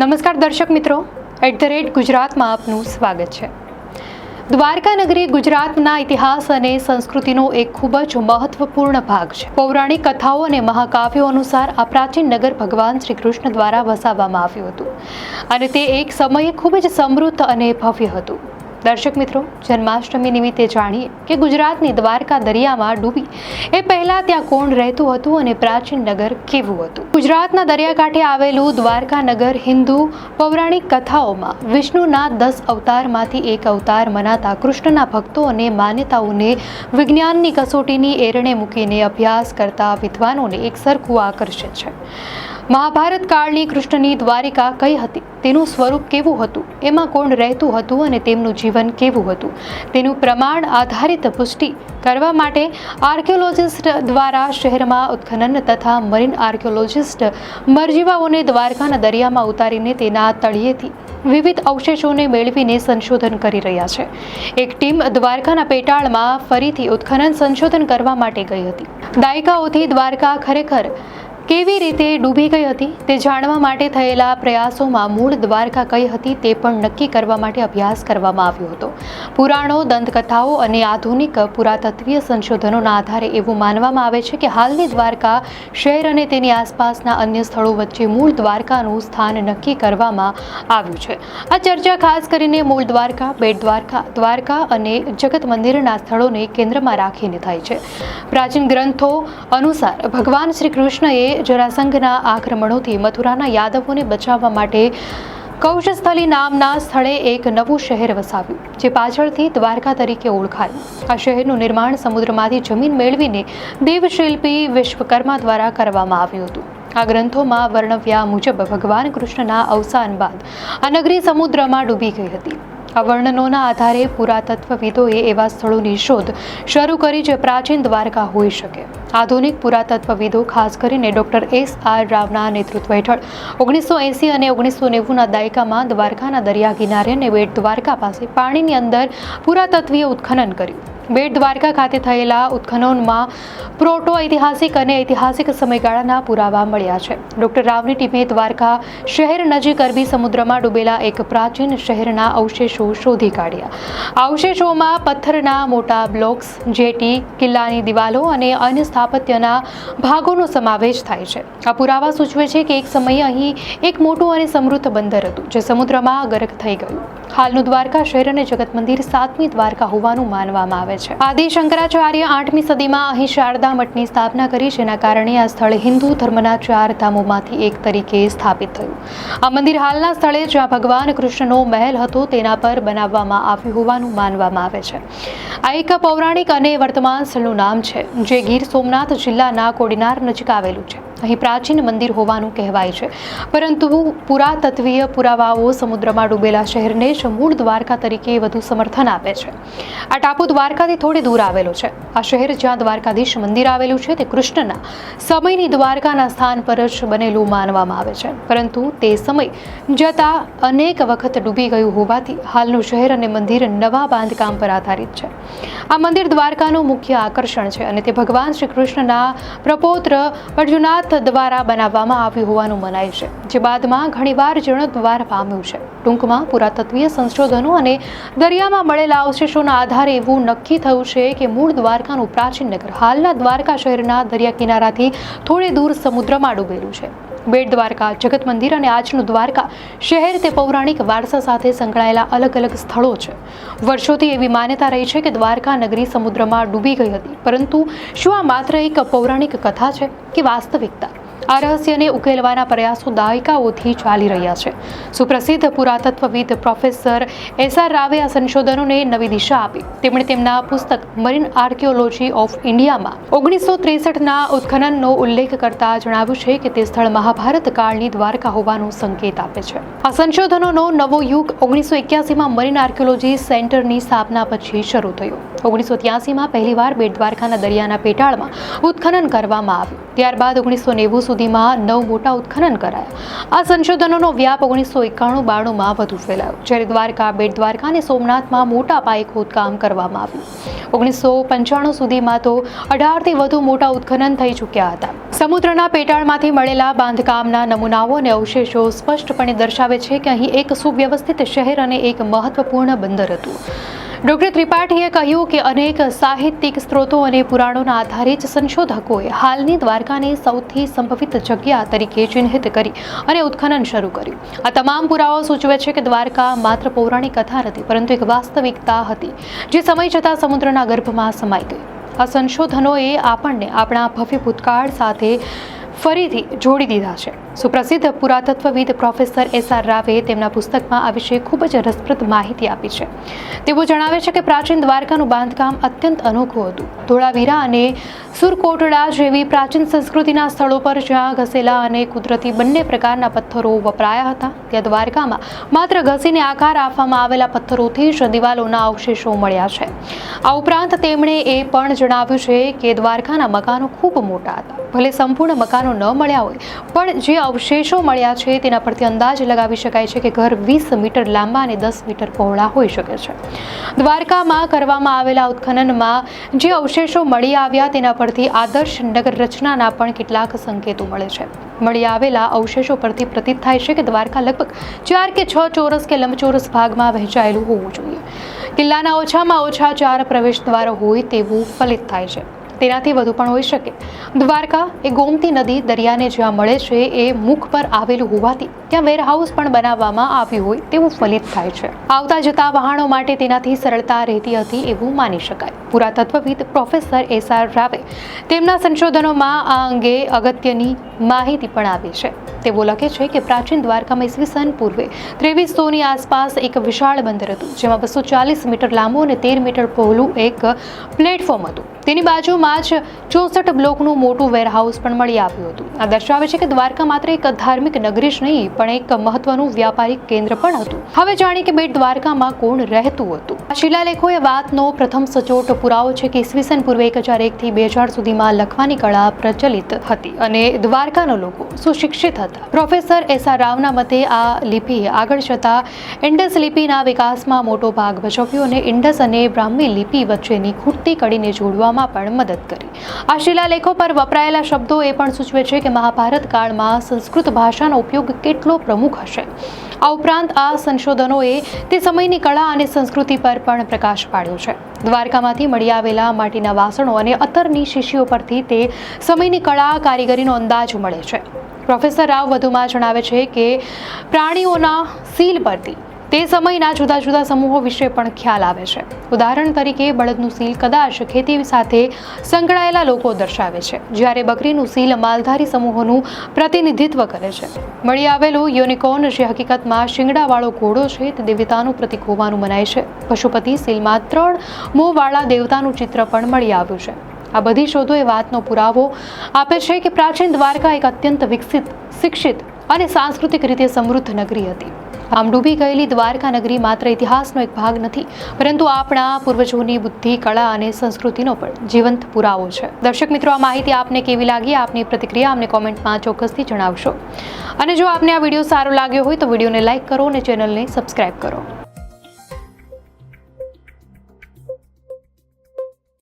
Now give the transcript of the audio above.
નમસ્કાર દર્શક મિત્રો, @ગુજરાતમાં આપનું સ્વાગત છે। દ્વારકા નગરી ગુજરાતના ઇતિહાસ અને સંસ્કૃતિનો એક ખૂબ જ મહત્વપૂર્ણ ભાગ છે। પૌરાણિક કથાઓ અને મહાકાવ્યો અનુસાર આ પ્રાચીન નગર ભગવાન શ્રી કૃષ્ણ દ્વારા વસાવવામાં આવ્યું હતું અને તે એક સમયે ખૂબ જ સમૃદ્ધ અને ભવ્ય હતું। દર્શક મિત્રો, જન્માષ્ટમી નિમિત્તે જાણીએ કે ગુજરાતની દ્વારકા દરિયામાં ડૂબી એ પહેલા ત્યાં કોણ રહેતું હતું અને પ્રાચીન નગર કેવું હતું। ગુજરાતના દરિયાકાંઠે આવેલું દ્વારકા નગર હિન્દુ પૌરાણિક કથાઓમાં વિષ્ણુના 10 અવતારમાંથી એક અવતાર મનાતા કૃષ્ણના ભક્તો અને માન્યતાઓને વિજ્ઞાનની કસોટીની એરણે મૂકીને અભ્યાસ કરતા વિદ્વાનોને એક સરખું આકર્ષે છે। મહાભારત કાળની કૃષ્ણની દ્વારિકા કઈ હતી, તેનું સ્વરૂપ કેવું હતું, એમાં કોણ રહેતું હતું અને તેમનું જીવન કેવું હતું, તેનું પ્રમાણ આધારિત પુષ્ટિ કરવા માટે આર્કિયોલોજિસ્ટ દ્વારા શહેરમાં ઉત્ખનન તથા મરીન આર્કિયોલોજિસ્ટ મરજીવાઓને દ્વારકાના દરિયામાં ઉતારીને તેના તળિયેથી વિવિધ અવશેષોને મેળવીને સંશોધન કરી રહ્યા છે। એક ટીમ દ્વારકાના પેટાળમાં ફરીથી ઉત્ખનન સંશોધન કરવા માટે ગઈ હતી। દાયકાઓથી દ્વારકા ખરેખર કેવી રીતે ડૂબી ગઈ હતી તે જાણવા માટે થયેલા પ્રયાસોમાં મૂળ દ્વારકા કઈ હતી તે પણ નક્કી કરવા માટે અભ્યાસ કરવામાં આવ્યો હતો। પુરાણો, દંતકથાઓ અને આધુનિક પુરાતત્વીય સંશોધનોના આધારે એવું માનવામાં આવે છે કે હાલની દ્વારકા શહેર અને તેની આસપાસના અન્ય સ્થળો વચ્ચે મૂળ દ્વારકાનું સ્થાન નક્કી કરવામાં આવ્યું છે। આ ચર્ચા ખાસ કરીને મૂળ દ્વારકા, બેટ દ્વારકા, દ્વારકા અને જગત મંદિરના સ્થળોને કેન્દ્રમાં રાખીને થાય છે। પ્રાચીન ગ્રંથો અનુસાર ભગવાન શ્રી કૃષ્ણએ જરાસંઘના આક્રમણોથી મથુરાના યાદવોને બચાવવા માટે કૌશસ્થલી નામના સ્થળે એક નવું શહેર વસાવ્યું, જે પાછળથી દ્વારકા તરીકે ઓળખાયું। આ શહેરનું નિર્માણ સમુદ્રમાંથી જમીન મેળવીને દેવશિલ્પી વિશ્વકર્મા દ્વારા કરવામાં આવ્યું હતું। આ ગ્રંથોમાં વર્ણવ્યા મુજબ ભગવાન કૃષ્ણના અવસાન બાદ આ નગરી સમુદ્રમાં ડૂબી ગઈ હતી। આ વર્ણનોના આધારે પુરાતત્વવિદોએ એવા સ્થળોની શોધ શરૂ કરી જે પ્રાચીન દ્વારકા હોઈ શકે। આધુનિક પુરાતત્વવિદો, ખાસ કરીને ડોક્ટર S.R. રાવના નેતૃત્વ હેઠળ 1980 અને 1990ના દાયકામાં દ્વારકાના દરિયા કિનારે અને બેટ દ્વારકા પાસે પાણીની અંદર પુરાતત્વીય ઉત્ખનન કર્યું। બેટ દ્વારકા ખાતે થયેલા ઉત્ખનનમાં પ્રોટો ઐતિહાસિક અને ઐતિહાસિક સમયગાળાના પુરાવા મળ્યા છે। ડોક્ટર રાવની ટીમે દ્વારકા શહેર નજીક અરબી સમુદ્રમાં ડૂબેલા એક પ્રાચીન શહેરના અવશેષો શોધી કાઢ્યા। અવશેષોમાં પથ્થરના મોટા બ્લોક્સ, જેટી, કિલ્લાની દિવાલો અને અન્ય સ્થાપત્યના ભાગોનો સમાવેશ થાય છે। આ પુરાવા સૂચવે છે કે એક સમયે અહીં એક મોટું અને સમૃદ્ધ બંદર હતું, જે સમુદ્રમાં ગરક થઈ ગયું। હાલનું દ્વારકા શહેર અને જગત મંદિર 7મી દ્વારકા હોવાનું માનવામાં આવે છે। આદિ શંકરાચાર્ય 8મી સદીમાં અહીં શારદા મઠની સ્થાપના કરી, જેના કારણે આ સ્થળ હિન્દુ ધર્મના 4 ધામોમાંથી એક તરીકે સ્થાપિત થયું। આ મંદિર હાલના સ્થળે જ્યાં ભગવાન કૃષ્ણનો મહેલ હતો તેના પર બનાવવામાં આવ્યું હોવાનું માનવામાં આવે છે। આ એક પૌરાણિક અને વર્તમાન સ્થળનું નામ છે, જે ગીર સોમનાથ જિલ્લાના કોડીનાર નજીક આવેલું છે। અહીં પ્રાચીન મંદિર હોવાનું કહેવાય છે, પરંતુ પુરાતત્વીય પુરાવાઓ સમુદ્રમાં ડૂબેલા શહેરને જ મૂળ દ્વારકા તરીકે વધુ સમર્થન આપે છે। આ ટાપુ દ્વારકાથી થોડી દૂર આવેલો છે। આ શહેર જ્યાં દ્વારકાધીશ મંદિર આવેલું છે તે કૃષ્ણના સમયની દ્વારકાના સ્થાન પર જ બનેલું માનવામાં આવે છે, પરંતુ તે સમય જતાં અનેક વખત ડૂબી ગયું હોવાથી હાલનું શહેર અને મંદિર નવા બાંધકામ પર આધારિત છે। આ મંદિર દ્વારકાનું મુખ્ય આકર્ષણ છે અને તે ભગવાન શ્રી કૃષ્ણના પ્રપૌત્ર અર્જુનાથ દ્વારા બનાવવામાં આવ્યું હોવાનું મનાય છે, જે બાદમાં ઘણીવાર જીર્ણોદ્ધાર પામ્યું છે। ટૂંકમાં પુરાતત્વીય સંશોધનો અને દરિયામાં મળેલા અવશેષોના આધારે એવું નક્કી થયું છે કે મૂળ દ્વારકાનું પ્રાચીન નગર હાલના દ્વારકા શહેરના દરિયા કિનારાથી થોડી દૂર સમુદ્રમાં ડૂબેલું છે। બેટ દ્વારકા, જગત મંદિર અને આજનું દ્વારકા શહેર તે પૌરાણિક વારસા સાથે સંકળાયેલા અલગ અલગ સ્થળો છે। વર્ષોથી એવી માન્યતા રહી છે કે દ્વારકા નગરી સમુદ્રમાં ડૂબી ગઈ હતી, પરંતુ શું આ માત્ર એક પૌરાણિક કથા છે કે વાસ્તવિકતા? આ રહસ્યને ઉકેલવાના પ્રયાસો દાયકાઓથી ચાલી રહ્યા છે। સુપ્રસિદ્ધ પુરાતત્વવિદ પ્રોફેસર S.R. રાવે આ સંશોધનોને નવી દિશા આપી। તેમણે તેમના પુસ્તક મરીન આર્કિયોલોજી ઓફ ઇન્ડિયામાં 1963ના ઉત્ખનનનો ઉલ્લેખ કરતા જણાવ્યું છે કે તે સ્થળ મહાભારત કાળની દ્વારકા હોવાનો સંકેત આપે છે। આ સંશોધનોનો નવો યુગ 1981માં મરીન આર્કિયોલોજી સેન્ટરની સ્થાપના પછી શરૂ થયો। 1983માં પહેલીવાર બેટ દ્વારકાના દરિયાના પેટાળમાં ઉત્ખનન કરવામાં આવ્યું। ત્યારબાદ 1990 સુધીમાં 9 મોટા ઉત્ખનન કરાયા। આ સંશોધનોનો વ્યાપ 1991-92માં વધુ ફેલાયો, જ્યારે દ્વારકા, બેટ દ્વારકા અને સોમનાથમાં મોટા પાયે ખોદકામ કરવામાં આવ્યું। 1995 સુધીમાં તો 18થી વધુ મોટા ઉત્ખનન થઈ ચૂક્યા હતા। સમુદ્રના પેટાળમાંથી મળેલા બાંધકામના નમૂનાઓ અને અવશેષો સ્પષ્ટપણે દર્શાવે છે કે અહીં એક સુવ્યવસ્થિત શહેર અને એક મહત્વપૂર્ણ બંદર હતું. ડોક્ટર ત્રિપાઠીએ કહ્યું કે અનેક સાહિત્યિક સ્ત્રોતો અને પુરાણોના આધારે જ સંશોધકોએ હાલની દ્વારકાને સૌથી સંભવિત જગ્યા તરીકે ચિહ્નિત કરી અને ઉત્ખનન શરૂ કર્યું. આ તમામ પુરાવાઓ સૂચવે છે કે દ્વારકા માત્ર પૌરાણિક કથા નથી, પરંતુ એક વાસ્તવિકતા હતી જે સમય જતાં સમુદ્રના ગર્ભમાં સમાઈ ગઈ. આ સંશોધનોએ આપણને આપણા ભવ્ય ભૂતકાળ સાથે ફરીથી જોડી દીધા છે. સુપ્રસિદ્ધ પુરાતત્વવિદ પ્રોફેસર એસ.આર. રાવે તેમના પુસ્તકમાં આ વિશે ખૂબ જ રસપ્રદ માહિતી આપી છે. તેઓ જણાવે છે કે પ્રાચીન દ્વારકાનું બાંધકામ અત્યંત અનોખું હતું. ધોળાવીરા અને સુરકોટડા જેવી પ્રાચીન સંસ્કૃતિના સ્થળો પર જ્યાં ઘસેલા અને કુદરતી બંને પ્રકારના પથ્થરો વપરાયા હતા, ત્યાં દ્વારકામાં માત્ર ઘસીને આકાર આપવામાં આવેલા પથ્થરોથી જ દિવાલોના અવશેષો મળ્યા છે. આ ઉપરાંત તેમણે એ પણ જણાવ્યું છે કે દ્વારકાના મકાનો ખૂબ મોટા હતા. ભલે સંપૂર્ણ મકાનો ન મળ્યા હોય, પણ જે અવશેષો મળ્યા છે તેના પરથી અંદાજ લગાવી શકાય છે કે ઘર 20 મીટર લાંબા અને 10 મીટર પહોળા હોઈ શકે છે. દ્વારકામાં કરવામાં આવેલા ઉત્ખનનમાં જે અવશેષો મળી આવ્યા તેના પરથી આદર્શ નગર રચનાના પણ કેટલાક સંકેતો મળે છે. મળી આવેલા અવશેષો પરથી પ્રતીત થાય છે કે દ્વારકા લગભગ 4 કે 6 ચોરસ કે લંબચોરસ ભાગમાં વહેંચાયેલું હોવું જોઈએ. કિલ્લાના ઓછામાં ઓછા 4 પ્રવેશ દ્વારો હોય તેવું ફલિત થાય છે. તેનાથી વધુ પણ હોઈ શકે. દ્વારકા એ ગોમતી નદી દરિયાને જ્યાં મળે છે એ મુખ પર આવેલું હોવાથી ત્યાં વેરહાઉસ પણ બનાવવામાં આવ્યું હોય તેવું ફલિત થાય છે. આવતા જતા વહાણો માટે તેનાથી સરળતા રહેતી હતી એવું માની શકાય. પુરાતત્વવિદ પ્રોફેસર એસ.આર. રાવે તેમના સંશોધનોમાં આ અંગે અગત્યની માહિતી પણ આપી છે. તેઓ લખે છે કે પ્રાચીન દ્વારકામાં ઈસવીસન પૂર્વે 2300ની આસપાસ એક વિશાળ બંદર હતું, જેમાં 240 મીટર લાંબુ અને 13 મીટર પહોળું એક પ્લેટફોર્મ હતું. તેની બાજુમાં જ 64 બ્લોકનું મોટું વેરહાઉસ પણ મળી આવ્યું હતું. આ દર્શાવે છે કે દ્વારકા માત્ર એક ધાર્મિક નગરી જ નહીં, પણ એક મહત્વનું વ્યાપારિક કેન્દ્ર પણ હતું. હવે જાણીએ કે બેટ દ્વારકામાં કોણ રહેતું હતું. આ શિલાલેખો એ વાતનો પ્રથમ સચોટ પુરાવો છે કે ઈસવીસન પૂર્વે 1001 થી 2000 સુધીમાં લખવાની કળા પ્રચલિત હતી અને દ્વારકાના લોકો સુશિક્ષિત હતા. પ્રોફેસર એસ.આર. રાવના મતે આ લિપિએ આગળ જતા ઇન્ડસ લિપિના વિકાસમાં મોટો ભાગ ભજવ્યો અને ઇન્ડસ અને બ્રાહ્મી લિપિ વચ્ચેની ખૂટતી કડીને જોડવામાં પણ મદદ કરી. આ શિલાલેખો પર વપરાયેલા શબ્દો એ પણ સૂચવે છે કે મહાભારત કાળમાં સંસ્કૃત ભાષાનો ઉપયોગ કેટલો પ્રમુખ હશે. આ ઉપરાંત આ સંશોધનોએ તે સમયની કળા અને સંસ્કૃતિ પર પણ પ્રકાશ પાડ્યો છે. દ્વારકામાંથી મળી આવેલા માટીના વાસણો અને અત્તરની શીશીઓ પરથી તે સમયની કળા કારીગરીનો અંદાજ મળે છે. પ્રોફેસર રાવ વધુમાં જણાવે છે કે પ્રાણીઓના સીલ પરથી તે સમયના જુદા જુદા સમૂહો વિશે પણ ખ્યાલ આવે છે. ઉદાહરણ તરીકે બળદનું સીલ કદાચ ખેતી સાથે સંકળાયેલા લોકો દર્શાવે છે, જ્યારે બકરીનું સીલ માલધારી સમૂહોનું પ્રતિનિધિત્વ કરે છે. મળી આવેલું યુનિકોર્ન, જે હકીકતમાં શિંગડાવાળો ઘોડો છે, તે દેવતાનું પ્રતીક હોવાનું મનાય છે. પશુપતિ સીલમાં 3 મોંવાળા દેવતાનું ચિત્ર પણ મળી આવ્યું છે. આ બધી શોધો એ વાતનો પુરાવો આપે છે કે પ્રાચીન દ્વારકા એક અત્યંત વિકસિત, શિક્ષિત અને સાંસ્કૃતિક રીતે સમૃદ્ધ નગરી હતી. આમ ડૂબી ગયેલી દ્વારકા નગરી માત્ર ઇતિહાસનો એક ભાગ નથી, પરંતુ આપણા પૂર્વજોની બુદ્ધિ, કળા અને સંસ્કૃતિનો પણ જીવંત પુરાવો છે. દર્શક મિત્રો, આ માહિતી આપને કેવી લાગી? આપની પ્રતિક્રિયા અમને કોમેન્ટમાં ચોક્કસથી જણાવશો. અને જો આપને આ વિડીયો સારો લાગ્યો હોય તો વિડીયોને લાઇક કરો અને ચેનલને સબસ્ક્રાઇબ કરો.